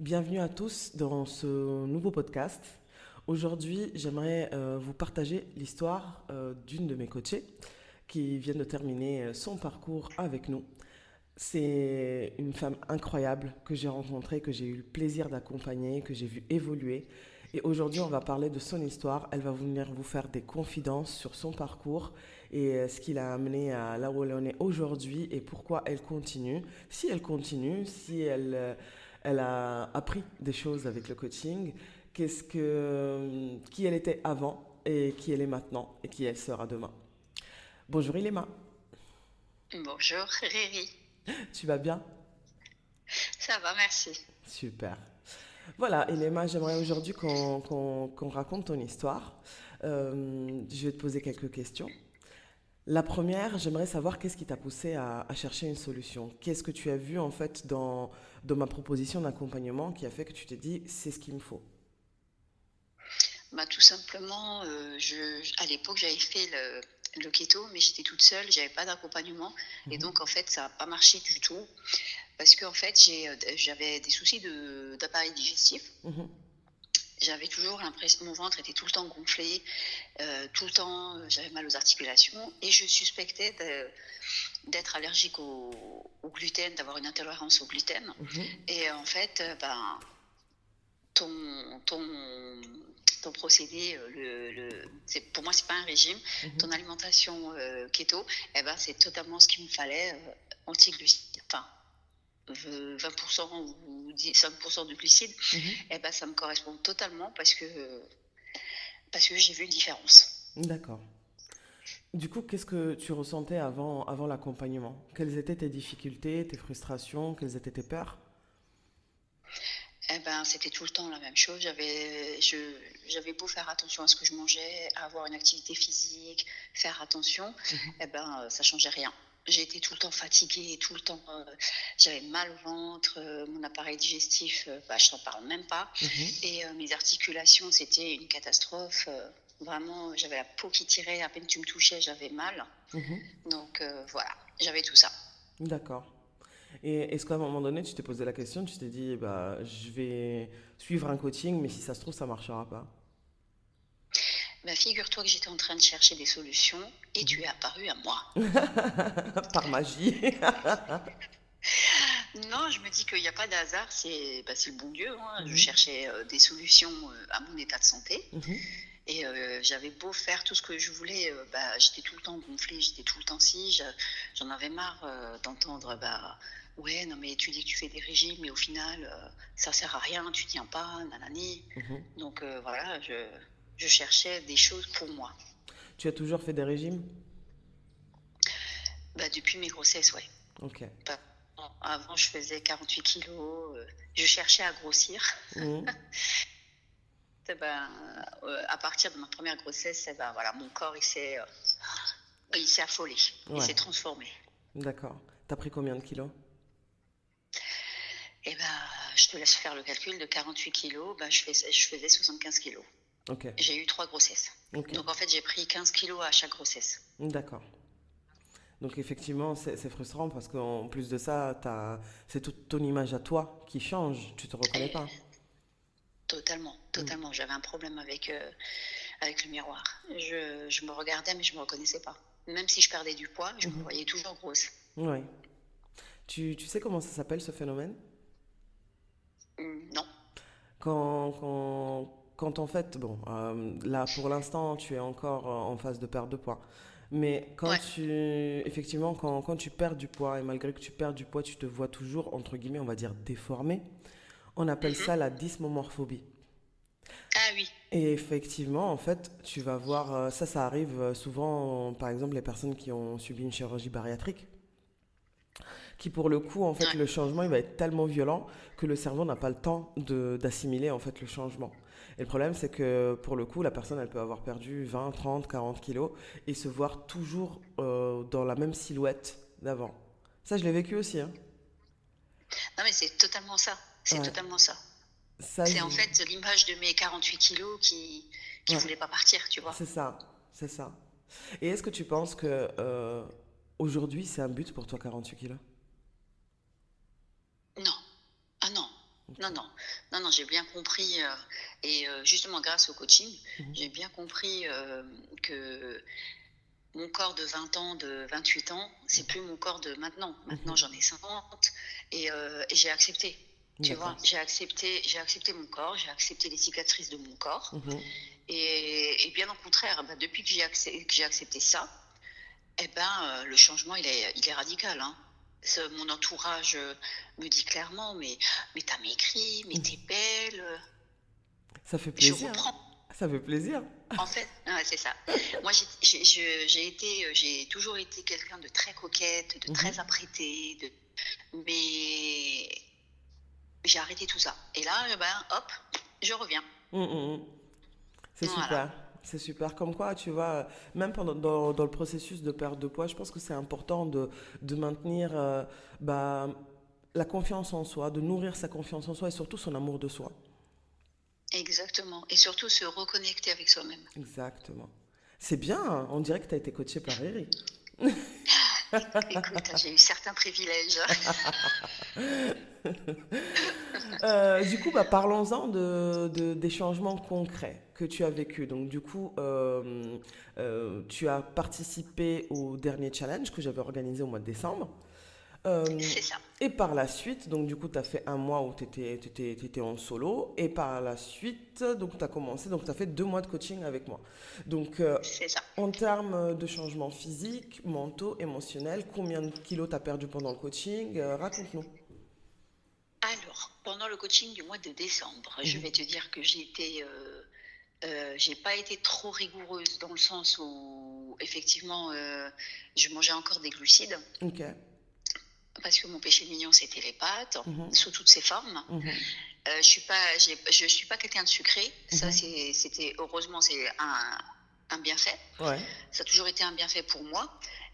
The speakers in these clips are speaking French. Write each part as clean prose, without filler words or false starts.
Bienvenue à tous dans ce nouveau podcast. Aujourd'hui, j'aimerais vous partager l'histoire d'une de mes coachées qui vient de terminer son parcours avec nous. C'est une femme incroyable que j'ai rencontrée, que j'ai eu le plaisir d'accompagner, que j'ai vu évoluer. Et aujourd'hui, on va parler de son histoire. Elle va venir vous faire des confidences sur son parcours et ce qui l'a amenée à là où elle en est aujourd'hui et pourquoi elle continue. Si elle continue, si elle a appris des choses avec le coaching, qui elle était avant et qui elle est maintenant et qui elle sera demain. Bonjour Ilema, Bonjour Riri, tu vas bien? ça va, merci. Super. Voilà, Elema, j'aimerais aujourd'hui qu'on raconte ton histoire. Je vais te poser quelques questions. La première, j'aimerais savoir qu'est-ce qui t'a poussé à chercher une solution. Qu'est-ce que tu as vu en fait dans ma proposition d'accompagnement qui a fait que tu t'es dit, c'est ce qu'il me faut. Bah, tout simplement, à l'époque, j'avais fait le keto, mais j'étais toute seule, j'avais pas d'accompagnement. Et Mhm, donc, en fait, ça n'a pas marché du tout. Parce que, en fait, j'avais des soucis d'appareil digestif. mhm, J'avais toujours l'impression, mon ventre était tout le temps gonflé, tout le temps, j'avais mal aux articulations. Et je suspectais d'être allergique au gluten, d'avoir une intolérance au gluten. mhm. Et en fait, ton, ton, ton procédé, pour moi, c'est pas un régime. Ton Mhm. alimentation keto, eh ben, c'est totalement ce qu'il me fallait, anti-glucides. Enfin, 20% ou 5% de glucides, Mhm. eh ben, ça me correspond totalement parce que j'ai vu une différence. D'accord. Du coup, qu'est-ce que tu ressentais avant l'accompagnement? Quelles étaient tes difficultés, tes frustrations, quelles étaient tes peurs? Eh ben, c'était tout le temps la même chose. J'avais beau faire attention à ce que je mangeais, avoir une activité physique, faire attention, Mhm. eh ben, ça changeait rien. J'étais tout le temps fatiguée, tout le temps, j'avais mal au ventre, mon appareil digestif, bah, je t'en parle même pas. Mhm. Et mes articulations, c'était une catastrophe. Vraiment, j'avais la peau qui tirait, à peine tu me touchais, j'avais mal. Mhm. Donc voilà, j'avais tout ça. D'accord. Et est-ce qu'à un moment donné, tu t'es posé la question, tu t'es dit, bah, je vais suivre un coaching, mais si ça se trouve, ça marchera pas? Bah, figure-toi que j'étais en train de chercher des solutions et tu es apparu à moi. Par magie. Non, je me dis qu'il n'y a pas de hasard, c'est le bon Dieu, hein. Je Mhm. cherchais des solutions à mon état de santé. Mhm. Et j'avais beau faire tout ce que je voulais, bah, j'étais tout le temps gonflée, j'étais tout le temps si. J'en avais marre d'entendre, bah, ouais, non, mais tu dis que tu fais des régimes, mais au final, ça sert à rien, tu tiens pas, nanani. Mhm. Donc voilà, je cherchais des choses pour moi. Tu as toujours fait des régimes? Bah, depuis mes grossesses, ouais. Ok. Pas- Avant, je faisais 48 kilos, je cherchais à grossir. Mhm. Eh ben, à partir de ma première grossesse, eh ben, voilà, mon corps il s'est affolé, il Ouais, s'est transformé. d'accord. T'as pris combien de kilos? Et ben, je te laisse faire le calcul de 48 kilos, ben, je faisais 75 kilos. Ok, J'ai eu 3 grossesses. ok. Donc en fait, j'ai pris 15 kilos à chaque grossesse. D'accord. Donc effectivement, c'est frustrant parce qu'en plus de ça, c'est toute ton image à toi qui change. Tu te reconnais Et pas. totalement, Mm. totalement. J'avais un problème avec le miroir. Je me regardais, mais je me reconnaissais pas. Même si je perdais du poids, je me Mhm. voyais toujours grosse. Ouais. Tu sais comment ça s'appelle ce phénomène? Non. Quand en fait, bon, là pour l'instant, tu es encore en phase de perte de poids. Mais Ouais. effectivement, quand tu perds du poids, et malgré que tu perds du poids, tu te vois toujours, entre guillemets, on va dire déformé, on appelle Mhm. ça la dysmomorphobie. Ah oui. Et effectivement, en fait, tu vas voir, ça arrive souvent, par exemple, les personnes qui ont subi une chirurgie bariatrique, qui pour le coup, en fait, Ouais. le changement, il va être tellement violent que le cerveau n'a pas le temps d'assimiler, en fait, le changement. Et le problème, c'est que pour le coup, la personne, elle peut avoir perdu 20, 30, 40 kilos et se voir toujours dans la même silhouette d'avant. Ça, je l'ai vécu aussi, hein. Non, mais c'est totalement ça. C'est Ouais. totalement ça. Ça, C'est en fait l'image de mes 48 kilos qui ouais, voulait pas partir, tu vois. c'est ça, c'est ça. Et est-ce que tu penses que aujourd'hui, c'est un but pour toi, 48 kilos? Non. Ah non. Ok. Non, non, non, non, j'ai bien compris, et justement grâce au coaching, Mhm. j'ai bien compris, que mon corps de 20 ans, de 28 ans, c'est plus mon corps de maintenant. Maintenant, Mhm. j'en ai 50, et j'ai accepté. Tu vois, D'accord. j'ai accepté mon corps, j'ai accepté les cicatrices de mon corps. Mhm. Et bien au contraire, bah, depuis que j'ai accepté ça, eh ben, le changement, il est radical, hein. Mon entourage me dit clairement, mais t'as maigri, mais t'es belle. Ça fait Je plaisir, hein. reprends. Ça fait plaisir. En fait, ouais, c'est ça. Moi, j'ai toujours été quelqu'un de très coquette, de Mhm. très apprêtée, mais j'ai arrêté tout ça. Et là, ben, hop, je reviens. Mhm, mhm. C'est Voilà. super. C'est super. Comme quoi, tu vois, même dans le processus de perte de poids, je pense que c'est important de maintenir bah, la confiance en soi, de nourrir sa confiance en soi et surtout son amour de soi. Exactement. Et surtout se reconnecter avec soi-même. Exactement. C'est bien, hein. On dirait que tu as été coaché par Riri. Écoute, j'ai eu certains privilèges. Du coup, bah, parlons-en des changements concrets que tu as vécus. Donc, du coup, tu as participé au dernier challenge que j'avais organisé au mois de décembre. Euh, C'est ça. et par la suite, donc du coup, tu as fait un mois où tu étais en solo. Et par la suite, donc tu as commencé, donc tu as fait 2 mois de coaching avec moi. Donc, C'est ça. en termes de changements physiques, mentaux, émotionnels, combien de kilos tu as perdu pendant le coaching? Raconte-nous. Alors, pendant le coaching du mois de décembre, je Mhm. vais te dire que j'ai pas été trop rigoureuse dans le sens où, effectivement, je mangeais encore des glucides Ok. parce que mon péché mignon, c'était les pâtes Mhm. sous toutes ses formes. Mhm. Je suis pas quelqu'un de sucré. Ça, Mhm. c'était heureusement, c'est un bienfait. Ouais. Ça a toujours été un bienfait pour moi.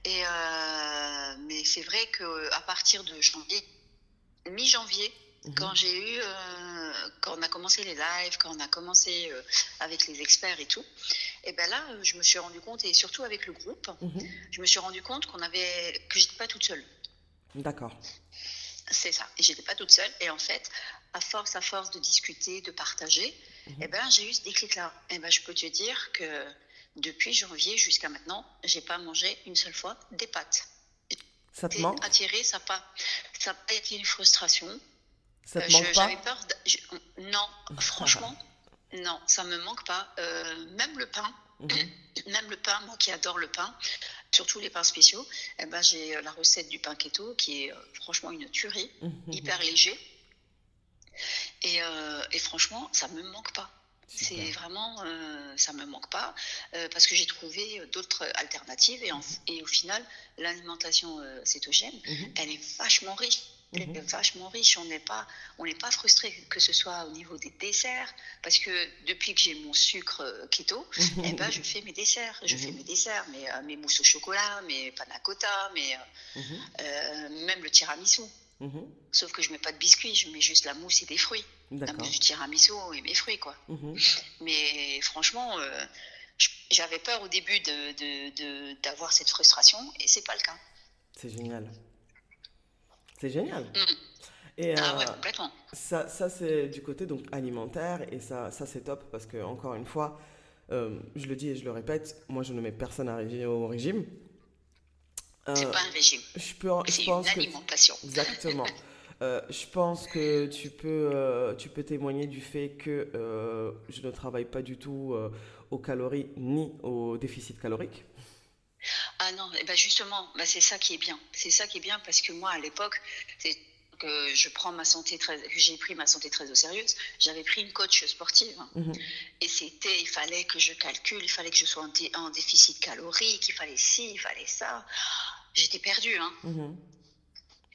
Mais c'est vrai que à partir de janvier, mi-janvier, Mhm. quand on a commencé les lives, quand on a commencé avec les experts et tout, et ben là, je me suis rendu compte, et surtout avec le groupe, Mhm. je me suis rendu compte que j'étais pas toute seule. D'accord. C'est ça. Et j'étais pas toute seule. Et en fait, à force de discuter, de partager, Mhm. eh ben, j'ai eu ce déclic-là. Et ben, je peux te dire que depuis janvier jusqu'à maintenant, j'ai pas mangé une seule fois des pâtes. Ça te J'étais manque? attirée, ça a pas été une frustration. Ça te manque J'avais pas? peur. Non, franchement, non, ça me manque pas. Même le pain, Mhm. même le pain, moi qui adore le pain, surtout les pains spéciaux, eh ben, j'ai la recette du pain keto qui est franchement une tuerie, Mhm. hyper léger. Et franchement, ça me manque pas. Super. C'est vraiment, ça me manque pas parce que j'ai trouvé d'autres alternatives et au final, l'alimentation cétogène, Mhm. elle est vachement riche. Elle Mhm. est vachement riche. On n'est pas frustré, que ce soit au niveau des desserts, parce que depuis que j'ai mon sucre keto, eh ben, je Mhm. fais mes desserts. Je fais Mhm. mes desserts, mes mousses au chocolat, mes panna cotta, Mhm. même le tiramisu. Mhm. Sauf que je mets pas de biscuits, je mets juste la mousse et des fruits. La mousse D'accord. du tiramisu et mes fruits, quoi. Mhm. Mais franchement, j'avais peur au début d'avoir cette frustration et c'est pas le cas. C'est génial. C'est génial. Mm. Et Ah ouais, complètement. ça c'est du côté donc alimentaire et ça c'est top parce que encore une fois, je le dis et je le répète, moi je ne mets personne au régime. C'est Euh, pas un régime, je c'est une pense que alimentation. exactement. Je pense que tu peux témoigner du fait que je ne travaille pas du tout aux calories ni au déficit calorique. Ah non, et ben justement, ben c'est ça qui est bien. C'est ça qui est bien parce que moi, à l'époque, c'est que j'ai pris ma santé très au sérieux. J'avais pris une coach sportive, hein. Mhm. Et il fallait que je calcule, il fallait que je sois en déficit calorique, il fallait ci, il fallait ça. J'étais perdue, hein. Mhm.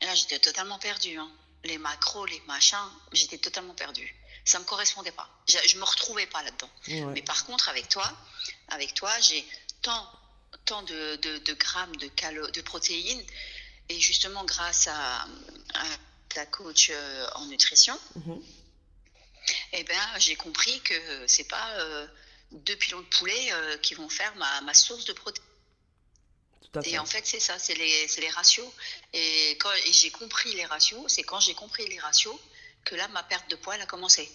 Et là, j'étais totalement perdue, hein. Les macros, les machins, j'étais totalement perdue. Ça me correspondait pas. Je me retrouvais pas là-dedans. Ouais. Mais par contre, avec toi, j'ai tant, tant de grammes de protéines. Et justement, grâce à ta coach en nutrition, Mhm. eh ben, j'ai compris que c'est pas 2 pilons de poulet qui vont faire ma source de protéines. Tout à Et fait. en fait, c'est ça, c'est les ratios. Et j'ai compris les ratios, c'est quand j'ai compris les ratios que là, ma perte de poids, elle a commencé.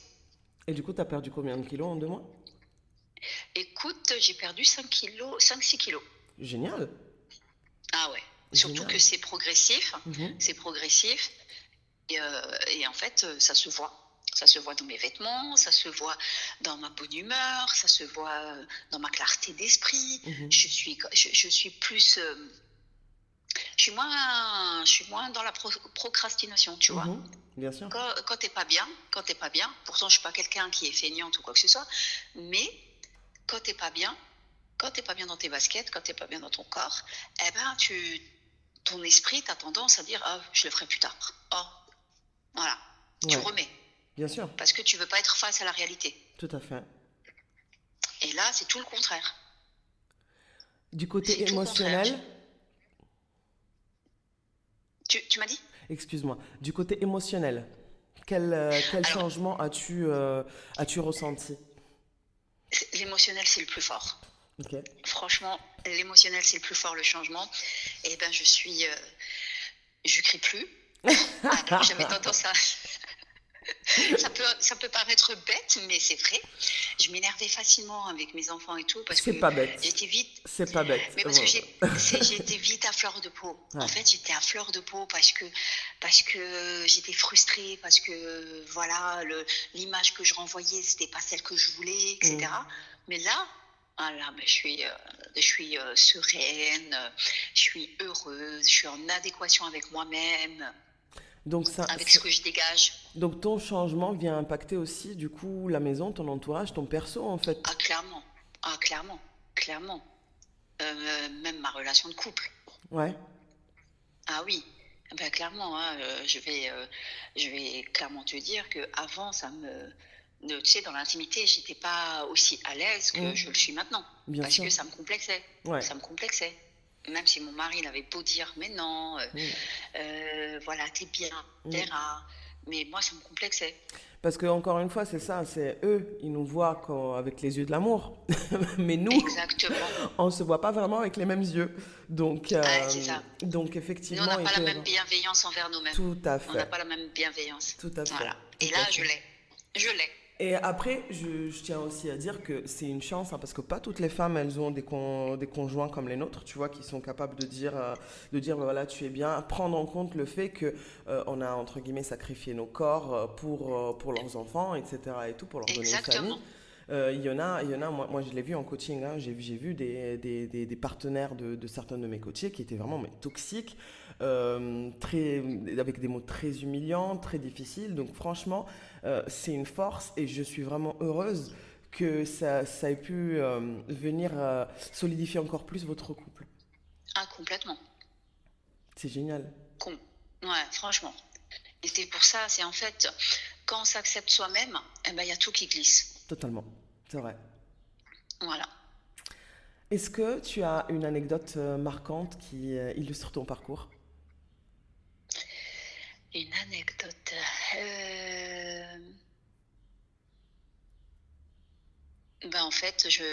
Et du coup, tu as perdu combien de kilos en 2 mois? Écoute, j'ai perdu 5 kilos, 5-6 kilos. Génial, Ah ouais. Surtout que génial. c'est progressif. Mhm, C'est progressif. Et en fait, ça se voit. Ça se voit dans mes vêtements, ça se voit dans ma bonne humeur, ça se voit dans ma clarté d'esprit. mhm, Je suis plus, je suis moins dans la procrastination, tu vois. mhm. Bien sûr. Quand t'es pas bien, pourtant je suis pas quelqu'un qui est feignante ou quoi que ce soit, mais quand t'es pas bien, quand t'es pas bien dans tes baskets, quand t'es pas bien dans ton corps, eh ben ton esprit, t'as tendance à dire, ah, je le ferai plus tard. Oh, voilà, tu Ouais, remets. bien sûr, Parce que tu veux pas être face à la réalité. tout à fait. Et là, c'est tout le contraire. Du côté C'est tout le contraire. émotionnel, Tu m'as dit. excuse-moi, du côté émotionnel, quel Alors, changement as-tu ressenti? l'émotionnel, c'est le plus fort. Ok. Franchement, l'émotionnel, c'est le plus fort, le changement. Et ben, je crie plus. Alors, j'avais tendance à, ça peut paraître bête, mais c'est vrai. Je m'énervais facilement avec mes enfants et tout parce C'est que pas bête. j'étais vite. C'est pas bête. Mais parce que j'étais vite à fleur de peau. En Ouais. fait, j'étais à fleur de peau parce que j'étais frustrée, parce que voilà, l'image que je renvoyais, c'était pas celle que je voulais, Mm. etc. Mais là, voilà, mais je suis sereine, je suis heureuse, je suis en adéquation avec moi-même, Donc ça, avec ce que je dégage. donc ton changement vient impacter aussi du coup la maison, ton entourage, ton perso en fait. Ah, clairement. Ah, clairement. Clairement. Même ma relation de couple. Ouais. Ah oui. Ben, clairement, hein, je vais clairement te dire que avant, tu sais, dans l'intimité, j'étais pas aussi à l'aise que Mm. je le suis maintenant. Bien Parce sûr. que ça me complexait. Ouais. Ça me complexait. Même si mon mari il avait beau dire, mais non, Mm. voilà, t'es bien, Mm. etc. Mais moi, ça me complexait. Parce que encore une fois, c'est ça, c'est eux, ils nous voient avec les yeux de l'amour, mais nous, Exactement. on se voit pas vraiment avec les mêmes yeux. Donc, Ah, c'est ça. Nous, on effectivement, n'a ils pas la même peuvent. bienveillance envers nous-mêmes. Tout à On n'a fait, pas la même bienveillance. tout à fait, Voilà. tout Et là, à je fait. l'ai. Je l'ai. Et après, je tiens aussi à dire que c'est une chance, hein, parce que pas toutes les femmes, elles ont des conjoints comme les nôtres, tu vois, qui sont capables de dire, voilà, tu es bien, prendre en compte le fait que on a, entre guillemets, sacrifié nos corps pour leurs enfants, etc., et tout, pour leur donner une famille. Exactement. Il y en a, moi je l'ai vu en coaching, hein, j'ai vu des partenaires de certains de mes coachés qui étaient vraiment mais, toxiques, très, avec des mots très humiliants, très difficiles. Donc franchement, c'est une force et je suis vraiment heureuse que ça ait pu venir solidifier encore plus votre couple. Ah, complètement. C'est génial, Com- ouais, franchement. Et c'est pour ça, c'est en fait, quand on s'accepte soi-même, eh ben, il y a tout qui glisse. totalement, c'est vrai. Voilà. Est-ce que tu as une anecdote marquante qui illustre ton parcours? Une anecdote. Euh, en fait, j'ai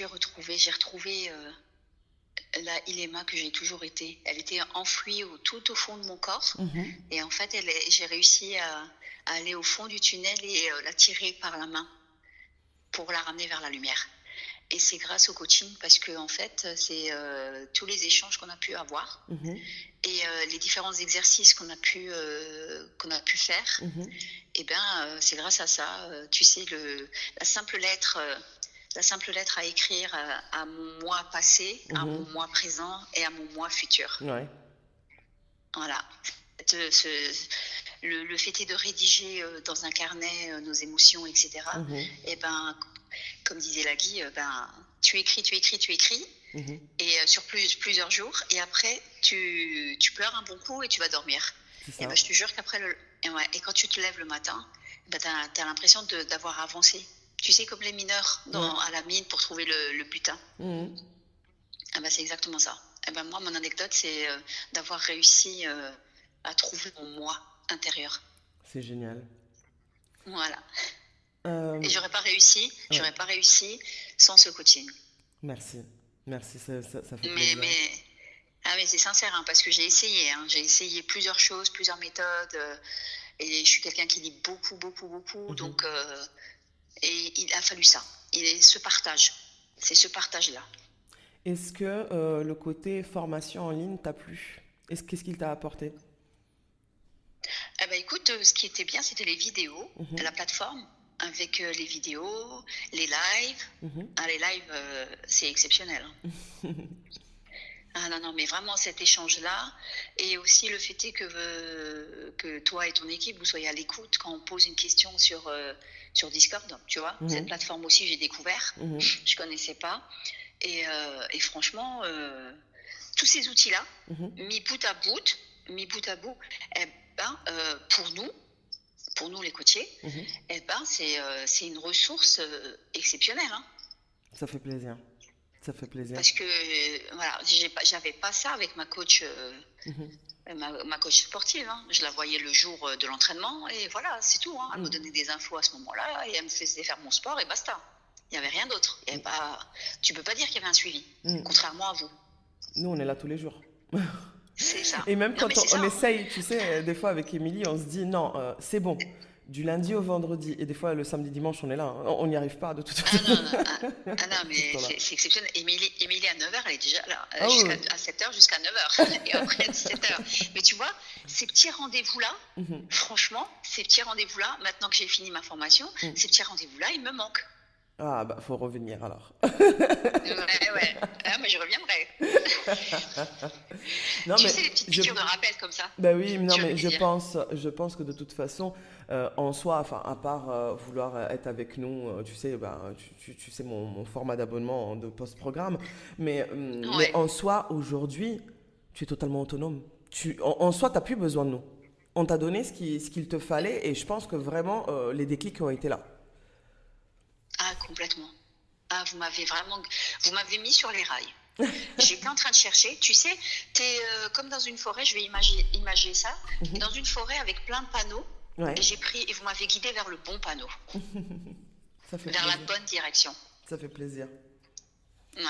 retrouvé la Ilema que j'ai toujours été. Elle était enfouie tout au fond de mon corps. Mhm. Et en fait, j'ai réussi à aller au fond du tunnel et la tirer par la main pour la ramener vers la lumière. Et c'est grâce au coaching parce que en fait, c'est tous les échanges qu'on a pu avoir Mhm. et les différents exercices qu'on a pu faire. Mhm. Et ben, c'est grâce à ça. Tu sais, la simple lettre. La simple lettre à écrire à mon moi passé, à mon Mhm. moi présent et à mon moi futur. Ouais. Voilà. Le fait est de rédiger dans un carnet nos émotions, etc. Mhm. Et ben, comme disait Lagui, tu écris, tu écris, tu écris, Mhm. et sur plusieurs jours, et après tu pleures un bon coup et tu vas dormir. C'est Et ben, ça. je te jure qu'après et quand tu te lèves le matin, ben, t'as l'impression d'avoir avancé. Tu sais, comme les mineurs Ouais. à la mine pour trouver le butin. Mhm. Eh ben, c'est exactement ça. Eh ben, moi, mon anecdote, c'est d'avoir réussi à trouver mon moi intérieur. C'est génial. Voilà. Et Euh, j'aurais ouais. pas réussi sans ce coaching. Merci. Merci, ça fait Mais, plaisir. mais Ah, mais c'est sincère, hein, parce que j'ai essayé, hein. J'ai essayé plusieurs choses, plusieurs méthodes. Et je suis quelqu'un qui lit beaucoup, beaucoup, beaucoup. Mhm. Donc, et il a fallu ça. Ce partage. C'est ce partage-là. Est-ce que le côté formation en ligne t'a plu? Qu'est-ce qu'il t'a apporté? Eh ben, écoute, ce qui était bien, c'était les vidéos, Mhm, la plateforme, avec les vidéos, les lives. mhm. Ah, les lives, c'est exceptionnel, hein. Ah non, non, mais vraiment cet échange-là, et aussi le fait est que toi et ton équipe, vous soyez à l'écoute quand on pose une question sur Discord, tu vois. Cette Mhm, plateforme aussi, j'ai découvert, mhm, je connaissais pas. Et franchement, tous ces outils-là, mhm, mis bout à bout, mis bout à bout, eh ben, pour nous les coachés, mhm. eh ben, c'est une ressource exceptionnelle, hein. Ça fait plaisir. Ça fait plaisir. Parce que voilà, j'avais pas ça avec ma coach, Mhm, ma coach sportive, hein. Je la voyais le jour de l'entraînement et voilà, c'est tout, hein. Elle me mhm, donnait des infos à ce moment-là et elle me faisait faire mon sport et basta. Il n'y avait rien d'autre. Il y avait pas... Tu peux pas dire qu'il y avait un suivi, mhm. contrairement à vous. Nous, on est là tous les jours. C'est ça. Et même Non, mais quand c'est on ça, hein. essaye, tu sais, des fois avec Émilie, on se dit non, c'est bon, du lundi au vendredi. Et des fois, le samedi, dimanche, on est là, hein. On n'y arrive pas de toute Ah façon. non, non, ah non, Tout le mais temps là. c'est exceptionnel. Émilie à 9h, elle est déjà là, Ah oui, oui. à 7h jusqu'à 9h, et après à 17h. Mais tu vois, ces petits rendez-vous-là, Mhm, franchement, ces petits rendez-vous-là, maintenant que j'ai fini ma formation, mhm. ces petits rendez-vous-là, ils me manquent. Ah, bah, faut revenir alors. Ouais, ouais. Ah, mais je reviendrai. Non, Tu mais sais, les petites je, piqûres de rappel comme ça, bah oui, non, tu vas mais me dire. je pense que de toute façon, en soi, enfin, à part vouloir être avec nous, tu sais, bah, tu sais mon format d'abonnement de post-programme, mais Ouais. en soi, aujourd'hui, tu es totalement autonome. En soi, tu n'as plus besoin de nous. On t'a donné ce qu'il te fallait et je pense que vraiment, les déclics ont été là. Ah, complètement. Ah, vous m'avez mis sur les rails. J'étais en train de chercher, tu sais, t'es comme dans une forêt, je vais imaginer ça, et dans Mhm. une forêt avec plein de panneaux, Ouais, et vous m'avez guidé vers le bon panneau, ça fait vers la plaisir. bonne direction. Ça fait plaisir. Ouais.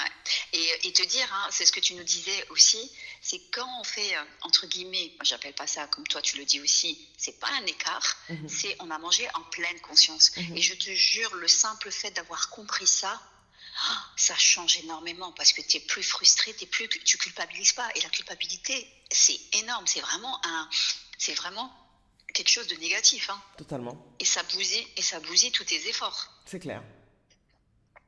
Et te dire, hein, c'est ce que tu nous disais aussi, c'est quand on fait, entre guillemets, moi j'appelle pas ça comme toi tu le dis aussi, c'est pas un écart, Mhm, c'est on a mangé en pleine conscience. Et mhm. je te jure, le simple fait d'avoir compris ça, ça change énormément parce que tu es plus frustré, tu culpabilises pas. Et la culpabilité, c'est énorme, c'est vraiment quelque chose de négatif, hein. Totalement. Et ça bousille tous tes efforts. C'est clair.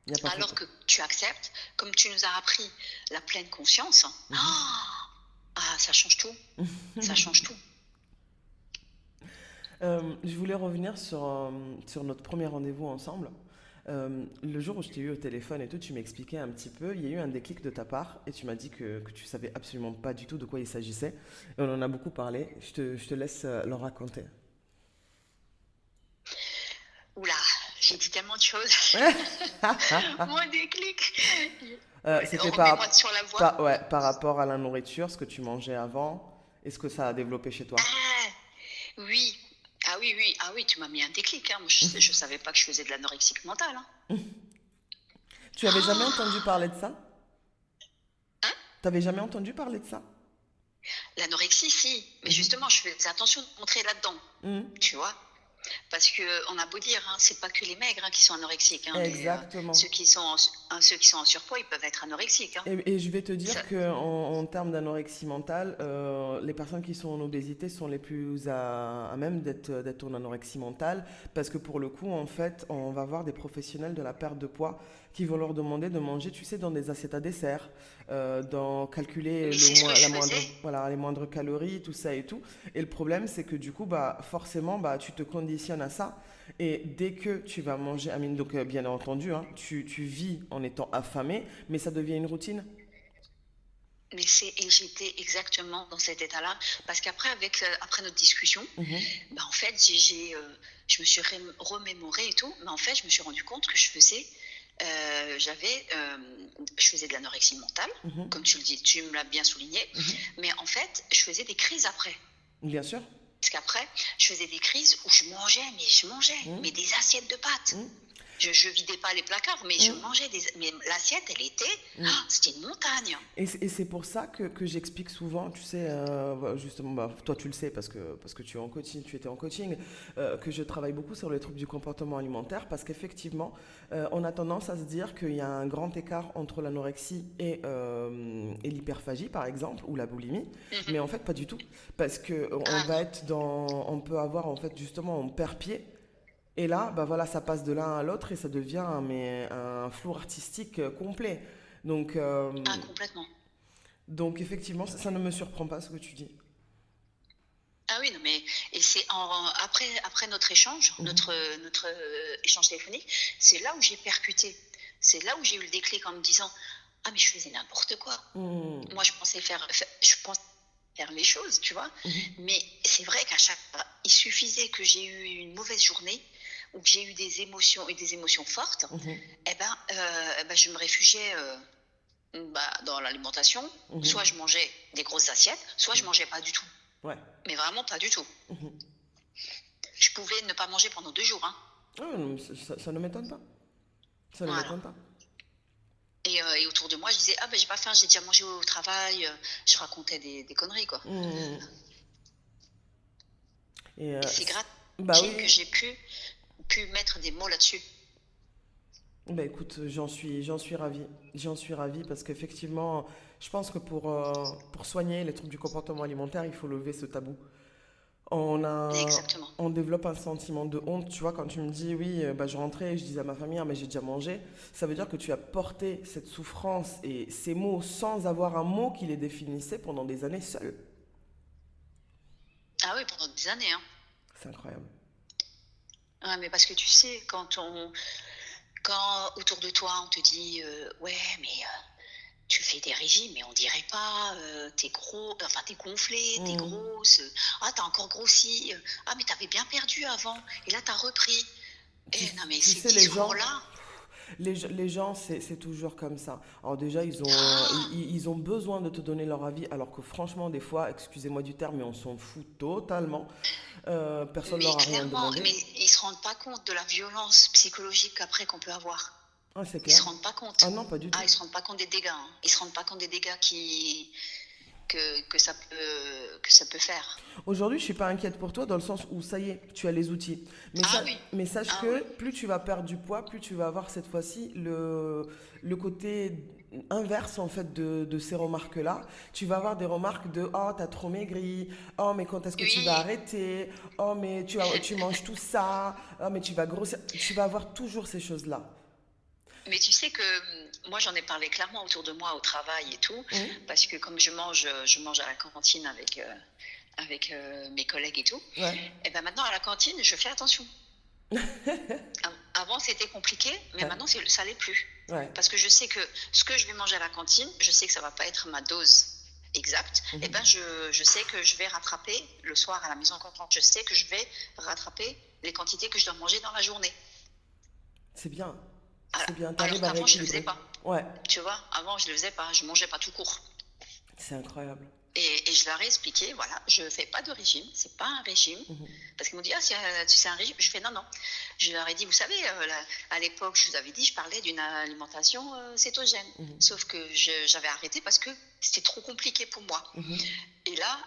Il n'y a pas Alors photo. que tu acceptes, comme tu nous as appris la pleine conscience, Mhm. ça change tout. Ça change tout. Je voulais revenir sur notre premier rendez-vous ensemble. Le jour où je t'ai eu au téléphone et tout, tu m'expliquais un petit peu, il y a eu un déclic de ta part et tu m'as dit que tu savais absolument pas du tout de quoi il s'agissait. Et on en a beaucoup parlé. Je te laisse leur raconter. Oula, j'ai dit tellement de choses. Mon déclic. C'était Remets-moi sur la voie. ouais, par rapport à la nourriture, ce que tu mangeais avant. Est-ce que ça a développé chez toi? Ah, oui. Ah oui, oui. Ah oui, tu m'as mis un déclic, hein. Moi, je savais pas que je faisais de l'anorexique mentale, hein. Tu avais jamais entendu parler de ça? Hein. T'avais jamais entendu parler de ça? L'anorexie, si. Mais Mhm. justement, je faisais attention de montrer là-dedans. Mhm. Tu vois. Parce que on a beau dire, hein, c'est pas que les maigres, hein, qui sont anorexiques, hein, Exactement. ceux qui sont en surpoids, ils peuvent être anorexiques, hein. Et je vais te Ça- dire que en termes d'anorexie mentale, les personnes qui sont en obésité sont les plus à même d'être en anorexie mentale parce que pour le coup, en fait, on va voir des professionnels de la perte de poids qui vont leur demander de manger, tu sais, dans des assiettes à dessert, dans calculer Mais c'est ce que la je moindre, faisais. voilà, les moindres calories, tout ça et tout. Et le problème, c'est que du coup, bah, forcément, bah, tu te conditionnes à ça. Et dès que tu vas manger, Amine, donc bien entendu, hein, tu vis en étant affamé, mais ça devient une routine. Et j'étais exactement dans cet état-là. Parce qu'après, après notre discussion, Mhm. bah, en fait, je me suis remémorée et tout. Mais en fait, je me suis rendu compte que je faisais de l'anorexie mentale, Mhm. comme tu le dis, tu me l'as bien souligné. Mhm. Mais en fait, je faisais des crises après. Bien sûr. Parce qu'après, je faisais des crises où je mangeais, mais des assiettes de pâtes. Mmh. Je vidais pas les placards, mais je Mmh. mangeais mais l'assiette, elle était, Mmh. c'était une montagne. Et c'est pour ça que j'explique souvent, tu sais, justement, bah, toi tu le sais parce que tu es en coaching, tu étais en coaching, que je travaille beaucoup sur les troubles du comportement alimentaire parce qu'effectivement, on a tendance à se dire qu'il y a un grand écart entre l'anorexie et l'hyperphagie, par exemple, ou la boulimie, Mhm. mais en fait pas du tout, parce que Ah, on peut avoir en fait justement, on perd pied. Et là, bah voilà, ça passe de l'un à l'autre et ça devient un flou artistique complet. Donc, complètement. donc effectivement, ça ne me surprend pas ce que tu dis. Ah oui, non, mais et c'est après notre échange, Mhm. notre échange téléphonique, c'est là où j'ai percuté. C'est là où j'ai eu le déclic en me disant, ah mais je faisais n'importe quoi. Mhm. Moi, je pensais faire les choses, tu vois. Mhm. Mais c'est vrai qu'à chaque fois, il suffisait que j'ai eu une mauvaise journée ou que j'ai eu des émotions fortes, Mhm. je me réfugiais dans l'alimentation. Soit Mhm. je mangeais des grosses assiettes, soit je Mhm. mangeais pas du tout. Ouais. Mais vraiment pas du tout. Mhm. Je pouvais ne pas manger pendant 2 jours, hein. Ah, non, mais ça ne m'étonne pas. Ça ne Voilà. m'étonne pas. Et autour de moi, je disais, ah ben j'ai pas faim, j'ai déjà mangé au travail. Je racontais des conneries, quoi. Mhm. Et Et c'est grâce bah à Jim oui. que j'ai pu mettre des mots là-dessus. Bah écoute, j'en suis ravie. J'en suis ravie parce qu'effectivement, je pense que pour soigner les troubles du comportement alimentaire, il faut lever ce tabou. On a, Exactement. on développe un sentiment de honte, tu vois, quand tu me dis oui, bah, je rentrais et je disais à ma famille, ah, mais j'ai déjà mangé, ça veut dire que tu as porté cette souffrance et ces mots sans avoir un mot qui les définissait pendant des années seul. Ah oui, pendant des années, hein. C'est incroyable. Ouais, mais parce que tu sais, quand autour de toi, on te dit, ouais, mais tu fais des régimes, mais on dirait pas, t'es gros, enfin t'es gonflé, t'es Mm. grosse, ah t'as encore grossi, ah mais t'avais bien perdu avant, et là t'as repris. Tu, Eh non mais tu ces sais, les gens, discours-là, les gens, c'est toujours comme ça. Alors déjà, ah, ils ont besoin de te donner leur avis, alors que franchement, des fois, excusez-moi du terme, mais on s'en fout totalement. Personne mais leur a rien clairement, demandé. mais ils se rendent pas compte de la violence psychologique après qu'on peut avoir. Ah, c'est Ils clair. se rendent pas Ah compte. non, pas du Ah, tout. ils se rendent pas compte des dégâts, hein. Ils se rendent pas compte des dégâts que ça peut faire. Aujourd'hui, je suis pas inquiète pour toi dans le sens où ça y est, tu as les outils. Ah oui, Mais sache ah oui. que plus tu vas perdre du poids, plus tu vas avoir cette fois-ci le côté inverse en fait de ces remarques-là. Tu vas avoir des remarques de oh, t'as trop maigri, oh, mais quand est-ce que tu vas Oui, arrêter, oh, mais tu manges tout ça, oh, mais tu vas grossir. Tu vas avoir toujours ces choses-là. mais tu sais que moi j'en ai parlé clairement autour de moi au travail et tout, Hum. parce que comme je mange à la cantine avec mes collègues et tout, Ouais, et ben maintenant à la cantine je fais attention. Avant c'était compliqué, mais ouais, maintenant ça l'est plus. ouais. Parce que je sais que ce que je vais manger à la cantine, je sais que ça va pas être ma dose exacte, et ben Mhm. je sais que je vais rattraper le soir à la maison quand je sais que je vais rattraper les quantités que je dois manger dans la journée. C'est bien. Alors C'est bien. Tu alors arrives à qu'avant je le faisais rééquilibrer. pas. Ouais, Tu vois, avant je le faisais pas, je mangeais pas tout court. c'est incroyable. Et je leur ai expliqué, voilà, je fais pas de régime, c'est pas un régime. Mhm. Parce qu'ils m'ont dit, ah, c'est un régime. Je fais, non, non. Je leur ai dit, vous savez, à l'époque, je vous avais dit, je parlais d'une alimentation cétogène. Mhm. Sauf que j'avais arrêté parce que c'était trop compliqué pour moi. Mhm. Et là,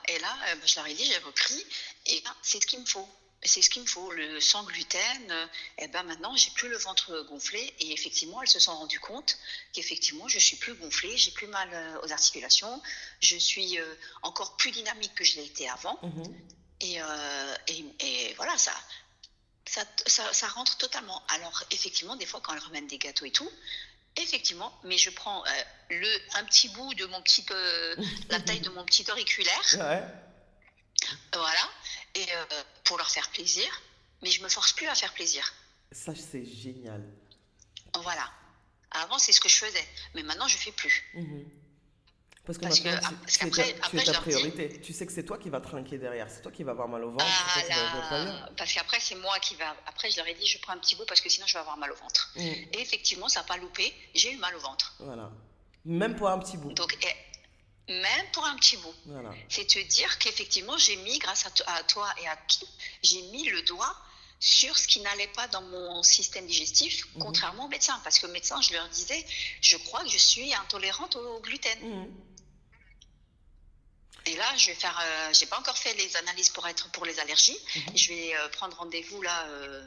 je leur ai dit, j'ai repris, et ben, c'est ce qu'il me faut. C'est ce qu'il me faut, le sans gluten. Et ben maintenant, j'ai plus le ventre gonflé. Et effectivement, elles se sont rendues compte qu'effectivement, je suis plus gonflée, j'ai plus mal aux articulations, je suis encore plus dynamique que je l'ai été avant. Mhm. Et voilà, ça rentre totalement. Alors, effectivement, des fois, quand elles ramènent des gâteaux et tout, effectivement, mais je prends un petit bout de la taille de mon petit auriculaire, Ouais, voilà, et pour leur faire plaisir, mais je me force plus à faire plaisir. ça c'est génial. Voilà. Avant, c'est ce que je faisais, mais maintenant, je fais plus. Mhm. Parce que Parce que maintenant, parce tu es qu'après, je ta leur dis, priorité. Tu sais que c'est toi qui vas trinquer derrière. C'est toi qui vas avoir mal au ventre. C'est toi ah qui va être pas bien. là, parce qu'après, c'est moi qui va. Après, je leur ai dit, je prends un petit bout parce que sinon, je vais avoir mal au ventre. Mhm. Et effectivement, ça n'a pas loupé, j'ai eu mal au ventre. Voilà. Même pour un petit bout. Donc, même pour un petit bout. Voilà. C'est te dire qu'effectivement, j'ai mis, grâce à toi et à tout, j'ai mis le doigt sur ce qui n'allait pas dans mon système digestif, Mhm. contrairement aux médecins. Parce que aux médecins, je leur disais, je crois que je suis intolérante au gluten. Mhm. Et là, j'ai pas encore fait les analyses pour les allergies. Mhm. Je vais prendre rendez-vous là,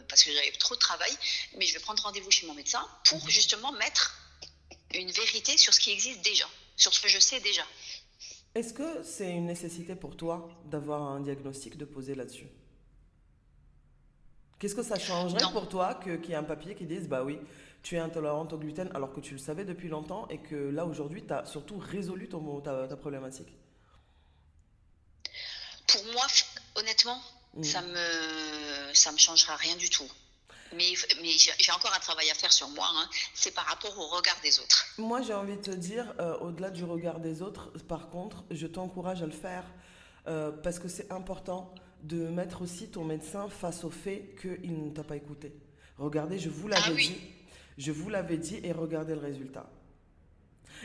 parce que j'avais trop de travail, mais je vais prendre rendez-vous chez mon médecin pour Mhm. justement mettre une vérité sur ce qui existe déjà, sur ce que je sais déjà. Est-ce que c'est une nécessité pour toi d'avoir un diagnostic de poser là-dessus? Qu'est-ce que ça changerait Dans pour toi qu'il y ait un papier qui dise, bah oui, tu es intolérante au gluten alors que tu le savais depuis longtemps et que là aujourd'hui, tu as surtout résolu ta problématique? Pour moi, honnêtement, Mm. ça me changera rien du tout. Mais j'ai encore un travail à faire sur moi, hein. C'est par rapport au regard des autres. Moi, j'ai envie de te dire, au-delà du regard des autres, par contre, je t'encourage à le faire parce que c'est important de mettre aussi ton médecin face au fait qu'il ne t'a pas écouté. Regardez, Ah oui, je vous l'avais dit et regardez le résultat.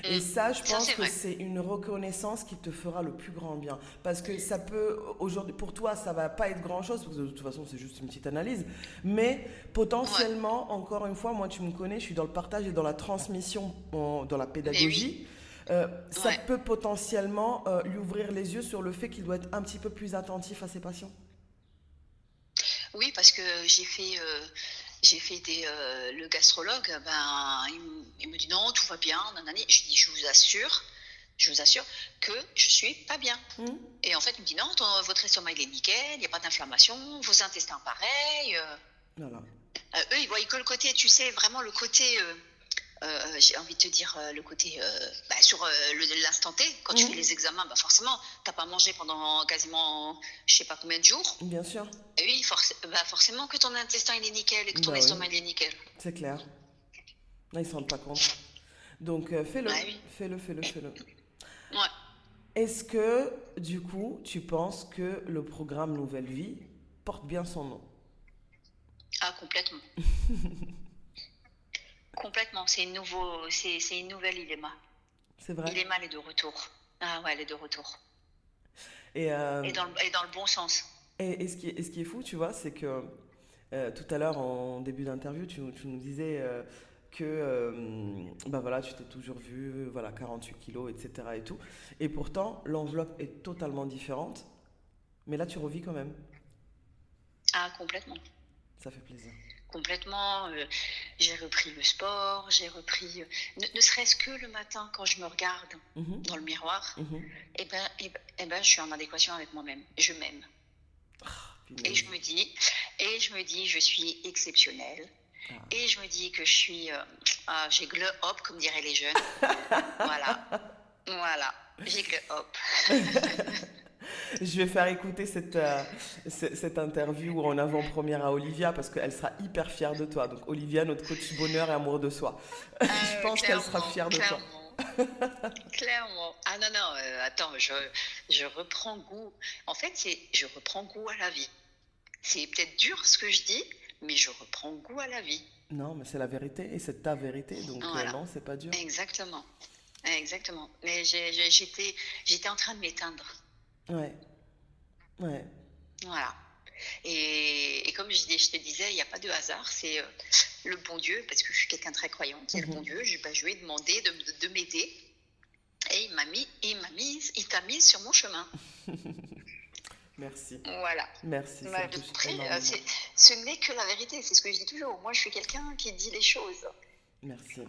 Et mm, ça, je ça pense c'est que vrai. c'est une reconnaissance qui te fera le plus grand bien. Parce que ça peut, aujourd'hui, pour toi, ça va pas être grand-chose, parce que de toute façon, c'est juste une petite analyse. Mais Ouais, potentiellement, encore une fois, moi, tu me connais, je suis dans le partage et dans la transmission, dans la mais oui, pédagogie. Ça ouais. peut potentiellement lui ouvrir les yeux sur le fait qu'il doit être un petit peu plus attentif à ses patients. Oui, parce que j'ai fait le gastrologue, ben, il me dit non, tout va bien, nanani. Je dis, je vous assure que je suis pas bien. Hmm. Et en fait, il me dit non, votre estomac il est nickel, il n'y a pas d'inflammation, vos intestins pareil. Voilà. Eux, ils voient que le côté, tu sais, vraiment le côté, j'ai envie de te dire, le côté, sur l'instant T, quand tu fais Hmm. les examens, bah forcément, t'as pas mangé pendant quasiment, je sais pas combien de jours. Bien sûr. Et oui, forcément que ton intestin il est nickel et que ton Bah oui, estomac il est nickel. c'est clair. Là, ils ne se rendent pas compte. Donc, Ah fais-le, oui, fais-le, fais-le, fais-le. ouais, Est-ce que, du coup, tu penses que le programme Nouvelle Vie porte bien son nom? ah complètement, complètement. C'est une nouvelle Ilema. C'est vrai? Ilema elle est de retour. Ah ouais, elle est de retour. Et, Et dans le bon sens. et ce qui est fou, tu vois, c'est que tout à l'heure, en début d'interview, tu nous disais que bah voilà, tu t'es toujours vu, voilà, 48 kilos, etc. et tout. Et pourtant, l'enveloppe est totalement différente, mais là, tu revis quand même. Ah complètement. Ça fait plaisir. Complètement. J'ai repris le sport, j'ai repris, ne serait-ce que le matin quand je me regarde Mhm, dans le miroir, mhm. eh ben, je suis en adéquation avec moi-même. Je m'aime. Et Punaise. je me dis, je suis exceptionnelle. Ah. Et je me dis que je suis, j'ai glow up, comme diraient les jeunes. Voilà, voilà, j'ai glow up. Je vais faire écouter cette interview en avant-première à Olivia parce qu'elle sera hyper fière de toi. Donc Olivia, notre coach bonheur et amour de soi. Je pense qu'elle sera Clairement, fière de toi. clairement, clairement. Ah non, non, attends, je reprends goût. En fait, je reprends goût à la vie. C'est peut-être dur ce que je dis, mais je reprends goût à la vie. Non, mais c'est la vérité et c'est ta vérité. Donc Voilà, non, c'est pas dur. exactement, exactement. Mais j'étais en train de m'éteindre. Ouais, ouais. Voilà. Et comme je te disais, il n'y a pas de hasard, c'est le bon Dieu, parce que je suis quelqu'un de très croyant, il y a le bon Mhm. Dieu, je lui ai demandé de m'aider, et il t'a mis sur mon chemin. Merci. Voilà. Merci, ça me touche Après, énormément. ce n'est que la vérité, c'est ce que je dis toujours. Moi, je suis quelqu'un qui dit les choses. Merci.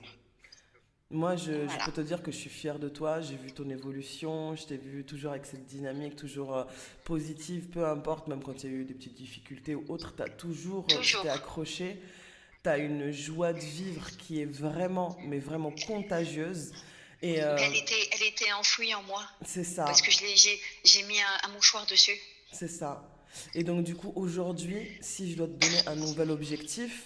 Moi, je Voilà. peux te dire que je suis fière de toi. J'ai vu ton évolution. Je t'ai vu toujours avec cette dynamique, toujours positive, peu importe, même quand il y a eu des petites difficultés ou autres, tu t'es Toujours. accroché. Tu as une joie de vivre qui est vraiment, mais vraiment contagieuse. Et Mais elle était enfouie en moi, c'est parce ça, que j'ai mis un mouchoir dessus. c'est ça. Et donc, du coup, aujourd'hui, si je dois te donner un nouvel objectif,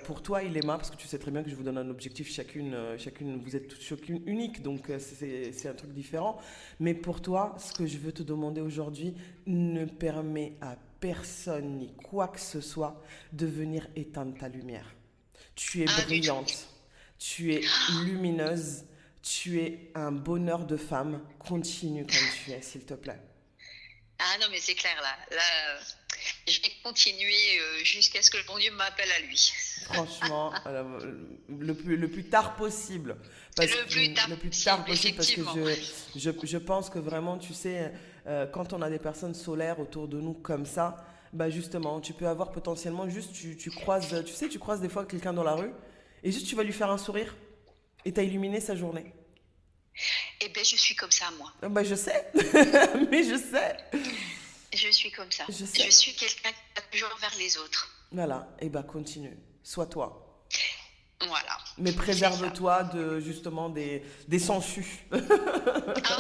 pour toi, Ilema, parce que tu sais très bien que je vous donne un objectif chacune, vous êtes toutes chacune unique, donc c'est un truc différent. Mais pour toi, ce que je veux te demander aujourd'hui ne permet à personne ni quoi que ce soit de venir éteindre ta lumière. Tu es Ah, du tout. brillante, tu es lumineuse, Tu es un bonheur de femme. Continue comme tu es, s'il te plaît. Ah non, mais c'est clair, là, je vais continuer jusqu'à ce que le bon Dieu m'appelle à lui. Franchement, le plus tard possible. Le plus tard Le plus tard possible, possible, parce que effectivement. je pense que vraiment, tu sais, quand on a des personnes solaires autour de nous comme ça, bah justement, tu peux avoir potentiellement juste, tu croises, tu sais, tu croises des fois quelqu'un dans la rue, et juste tu vas lui faire un sourire, et t'as illuminé sa journée. Eh bien, je suis comme ça, moi. Bah je sais, mais je sais, Je suis comme ça. je Je sais. suis quelqu'un qui va toujours vers les autres. Voilà, et bah continue, sois toi. Voilà, Mais c'est ça. préserve-toi de justement des sangsues. Ah,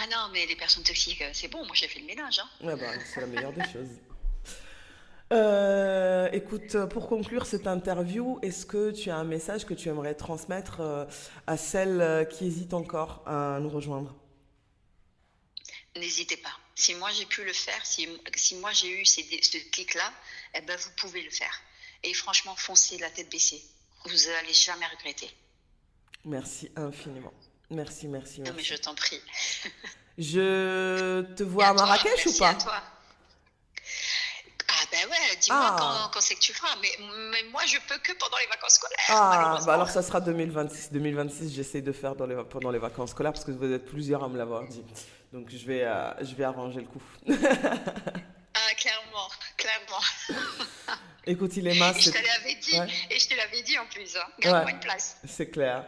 ah non, mais les personnes toxiques, c'est bon, moi j'ai fait le ménage. Hein. Ouais, bah, c'est la meilleure des choses. Écoute, pour conclure cette interview, est-ce que tu as un message que tu aimerais transmettre à celles qui hésitent encore à nous rejoindre? N'hésitez pas. Si moi j'ai pu le faire, si moi j'ai eu ce clic-là, eh ben vous pouvez le faire. Et franchement, foncez la tête baissée. Vous n'allez jamais regretter. Merci infiniment. Merci, merci, Non mais je merci. t'en prie. Je te Et vois à à toi, Marrakech ou merci à pas? toi. Ah ben ouais, dis-moi Ah, quand c'est que tu feras. Mais moi je peux que pendant les vacances scolaires, bah malheureusement. alors ça sera 2026. 2026, j'essaie de faire pendant les vacances scolaires parce que vous êtes plusieurs à me l'avoir dit. Donc je vais arranger le coup. Ah clairement, clairement. Écoute, Ilema, Et je c'est... te l'avais dit, Ouais, et je te l'avais dit en plus. Hein. ouais, Garde-moi une place. c'est clair.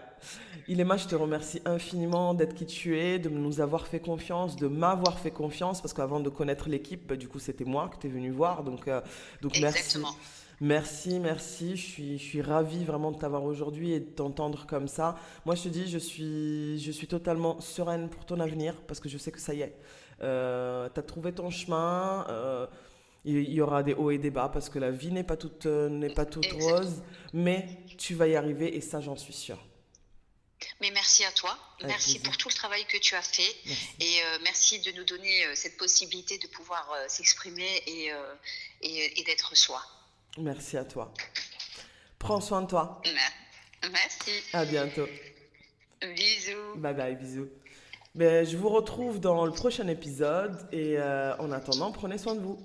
Ilema, je te remercie infiniment d'être qui tu es, de nous avoir fait confiance, de m'avoir fait confiance, parce qu'avant de connaître l'équipe, bah, du coup, c'était moi que tu es venu voir. Donc merci. Exactement. Merci, merci. Je suis ravie vraiment de t'avoir aujourd'hui et de t'entendre comme ça. Moi, je te dis, je suis totalement sereine pour ton avenir, parce que je sais que ça y est. Tu as trouvé ton chemin. Il y aura des hauts et des bas, parce que la vie n'est pas toute rose, Exactement. mais tu vas y arriver, et ça, j'en suis sûre. Mais merci à toi. Avec Merci plaisir. pour tout le travail que tu as fait. Merci. Et merci de nous donner cette possibilité de pouvoir s'exprimer et d'être soi. Merci à toi. Prends soin de toi. Merci. À bientôt. Bisous. Bye bye, bisous. Ben, je vous retrouve dans le prochain épisode et en attendant, prenez soin de vous.